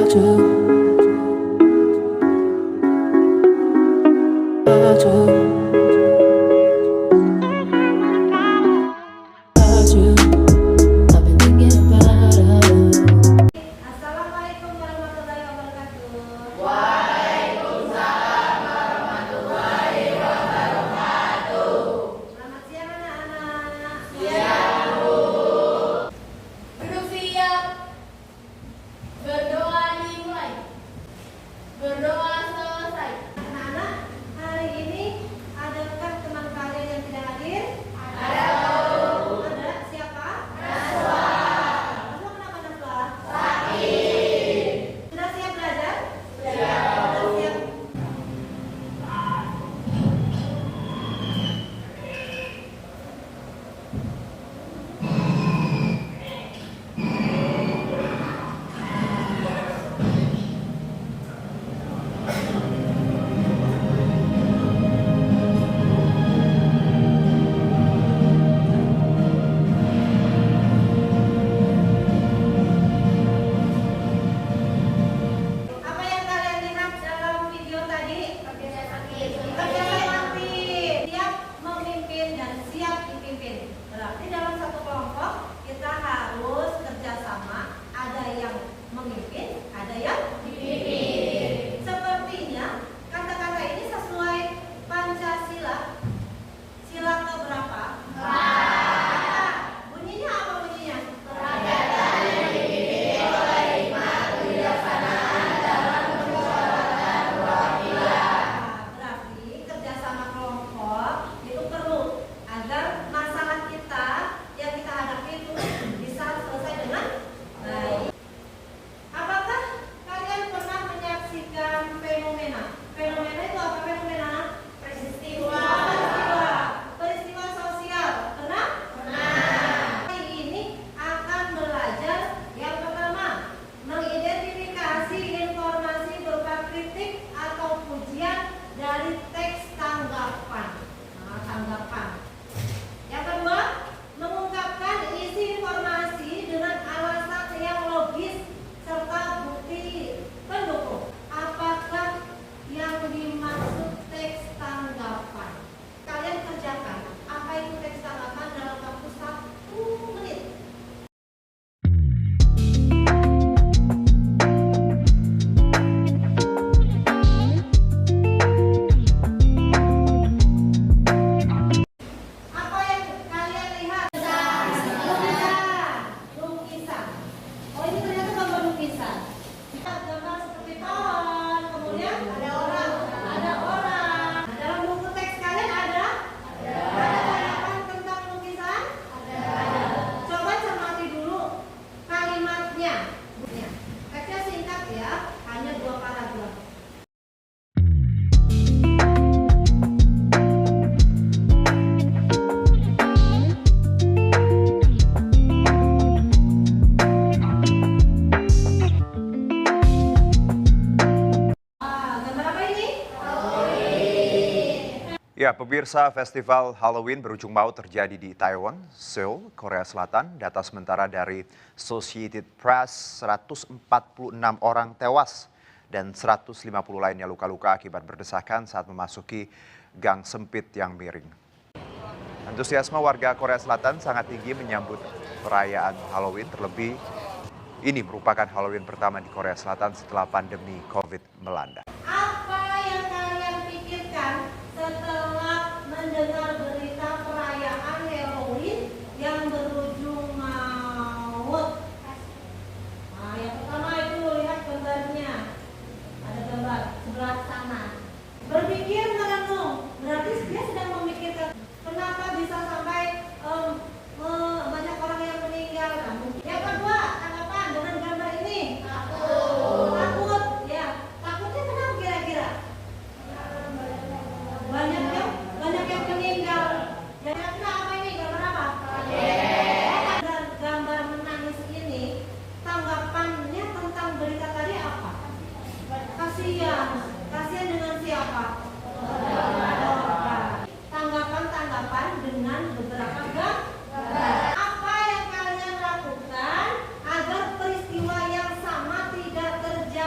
Assalamualaikum warahmatullahi wabarakatuh. Selamat siang anak-anak. Duduk siap. Berdoa dimulai. Berdoa selesai. Anak-anak, hari ini adakah teman kalian yang tidak hadir? Ada. Ada siapa? Naswa. Naswa kenapa Naswa? Sakit. Sudah siap belajar? Sudah. Sudah siap. Apa yang kalian lihat dalam video tadi? Kerja sakit. Kerja bakti, siap memimpin dan siap dipimpin. Berarti dalam satu kelompok kita harus kerjasama. Ada yang memimpin, ada yang Dipimpin. sepertinya kata-kata ini sesuai Pancasila. Sila keberapa? Empat. Bunyinya apa bunyinya? Peradaban yang dipimpin oleh hikmat kebijaksanaan dalam permusyawaratan perwakilan. Berarti kerjasama kelompok itu perlu agar masalah kita yang kita hadapi itu bisa selesai dengan baik. Apakah kalian pernah menyaksikan fenomena? Fenomena itu apa fenomena? Peristiwa. Peristiwa sosial. Pernah? Hari ini akan belajar yang pertama, mengidentifikasi informasi berupa kritik atau pujian dari teks tanggapan. Nah, tanggapan. Yang kedua, mengungkapkan isi informasi dengan alasan yang logis serta bukti pendukung. Apakah yang dimaksud teks tanggapan? Kalian kerjakan. Apa itu teks tanggapan dalam waktu 1 menit? Apa yang kalian lihat? Lukisan. Oh, ini ternyata gambar lukisan. Gambar seperti pohon, kemudian ada orang. Nah, dalam buku teks kalian ada? Tanggapan tentang lukisan? Coba cermati dulu kalimatnya. Teksnya singkat ya, hanya 2 paragraf. Gambar apa ini? Ya, pemirsa, festival Halloween berujung maut terjadi di Taiwan, Seoul, Korea Selatan. Data sementara dari Associated Press, 146 orang tewas dan 150 lainnya luka-luka akibat berdesakan saat memasuki gang sempit yang miring. Antusiasme warga Korea Selatan sangat tinggi menyambut perayaan Halloween, terlebih ini merupakan Halloween pertama di Korea Selatan setelah pandemi COVID melanda. Apa yang kalian pikirkan setelah mendengar berita perayaan Halloween yang berujung maut? Nah, yang pertama itu lihat gambarnya. Ada gambar sebelah sana. Berpikir merenung. Berarti dia sedang memikirkan kenapa bisa sampai banyak orang yang meninggal. Nah, mungkin. Yang kedua, tanggapan dengan gambar ini. Takut. Ya. Takutnya kenapa kira-kira? Banyak yang meninggal. Dan apa ini? Gambar apa? Dan gambar menangis ini, tanggapannya tentang berita tadi apa? Kasihan. Kasihan dengan siapa? Tanggapan-tanggapan dengan beberapa gambar. Apa yang kalian lakukan agar peristiwa yang sama tidak terjadi?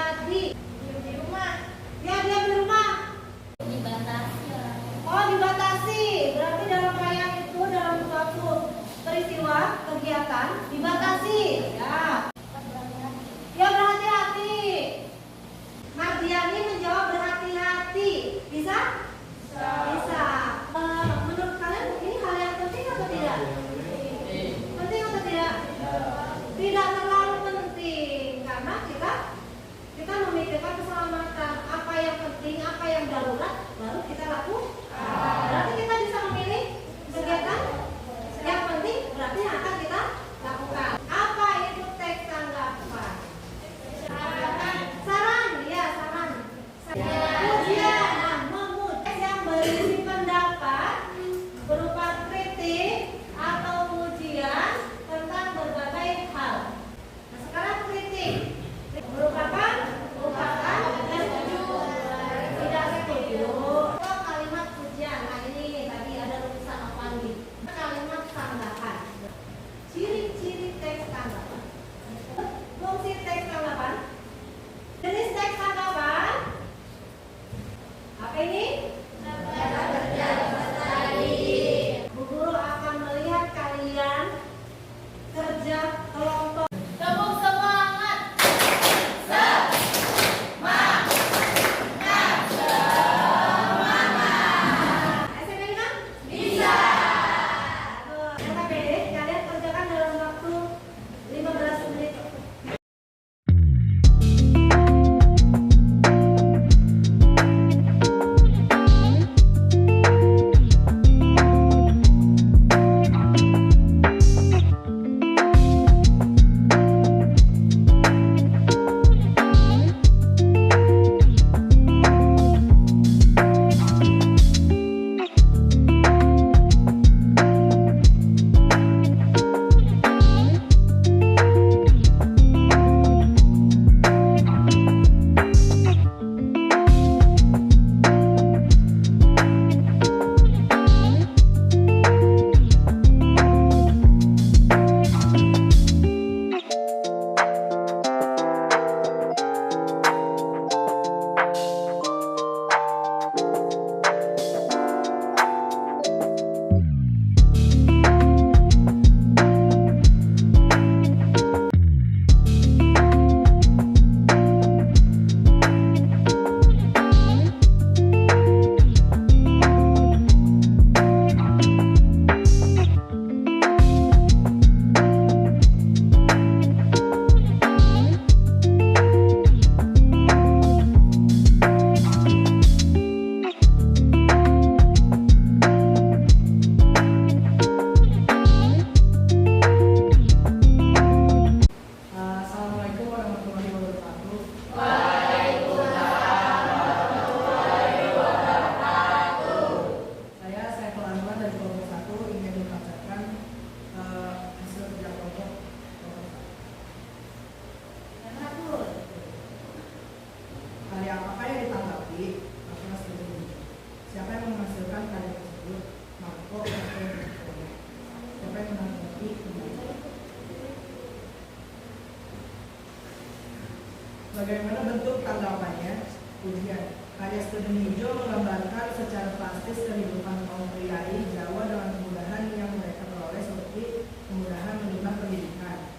Bagaimana bentuk tanggapannya? Ujian. Karya studi hijau menggambarkan secara plastis kehidupan kaum priai Jawa dengan kemudahan yang mereka peroleh seperti kemudahan menerima pendidikan,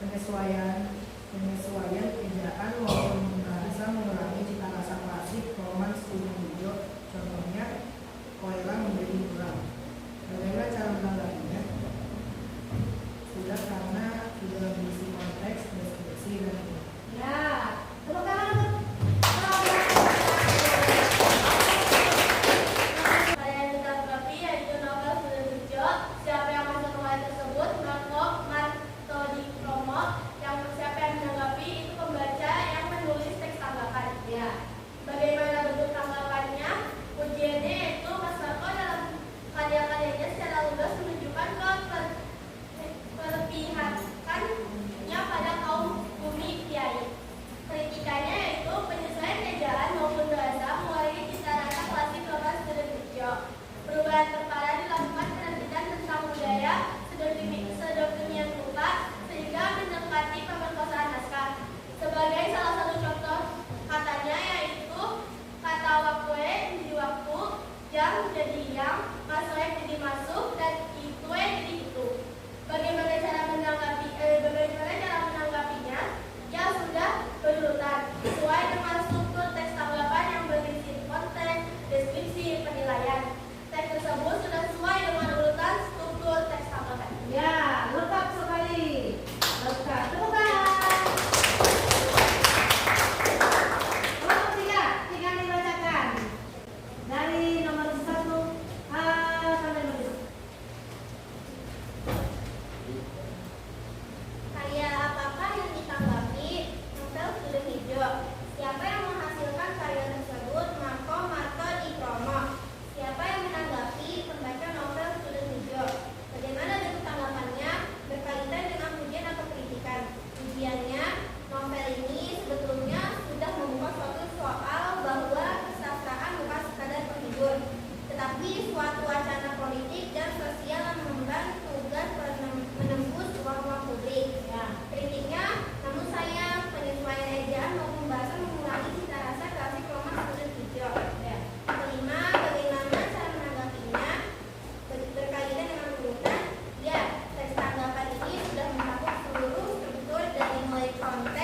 penyesuaian ejaan maupun bahasa mengurangi cita rasa klasik roman studi hijau. Contohnya, koela menjadi kurang. Bagaimana cara menanggapinya? Sudah karena di dalam isi konteks, deskripsi, dan Ya, tepuk tangan untuk Karya yang ditanggapi yaitu novel Studi Hijau. Siapa yang masuk novel tersebut? Marto Dikromo. Yang siapa yang menanggapi itu pembaca yang menulis teks tanggapan. ya. Bagaimana bentuk tanggapannya? Ujiannya itu Mas Marco dalam karya-karyanya secara lugas menunjukkan keberpihakannya pada kaum bumi priai. Kritikannya yaitu penyesuaian ejaan maupun bahasa mengurangi cita rasa klasik roman Studi Hijau. Perubahan terparah dilakukan penerbitan tentang budaya sedemikian rupa sehingga mendekati pemerkosaan naskah. Sebagai salah satu contoh katanya yaitu kata waktu jadi waktu, jam jadi yang, masuk jadi masuk, dan itu jadi itu. Bagaimana cara menanggapinya? Ya sudah berurutan sesuai dengan struktur teks tanggapan yang berisi konteks, deskripsi, penilaian. Teks tersebut sudah sesuai dengan urutan struktur teks tanggapan. Ya, lengkap sekali. Lengkap. Tepuk tangan. Kelompok 3 dibacakan. Dari nomor 1 sampai nomor 1. Karya apakah yang ditanggapi? Novel Studi Hijau. Siapa yang menghasilkan karya tersebut? Marto Dikromo. Siapa yang menanggapi? Pembaca novel Studi Hijau. Bagaimana bentuk tanggapannya? Berkaitan dengan ujian atau kritikan. Ujiannya, novel ini sebetulnya sudah membuka suatu soal bahwa kesastraan bukan sekadar penghibur, tetapi suatu wacana politik dan sosial yang mengemban tugas menembus ruang-ruang publik. Ya. Kritiknya, namun saya penyesuaian ejaan maupun bahasa mengurangi cita rasa klasik roman Studi Hijau. Ya. Kelima, bagaimana cara menanggapinya? Berkaitan dengan urutan, ya, teks tanggapan ini sudah mencakup seluruh struktur dari mulai konteks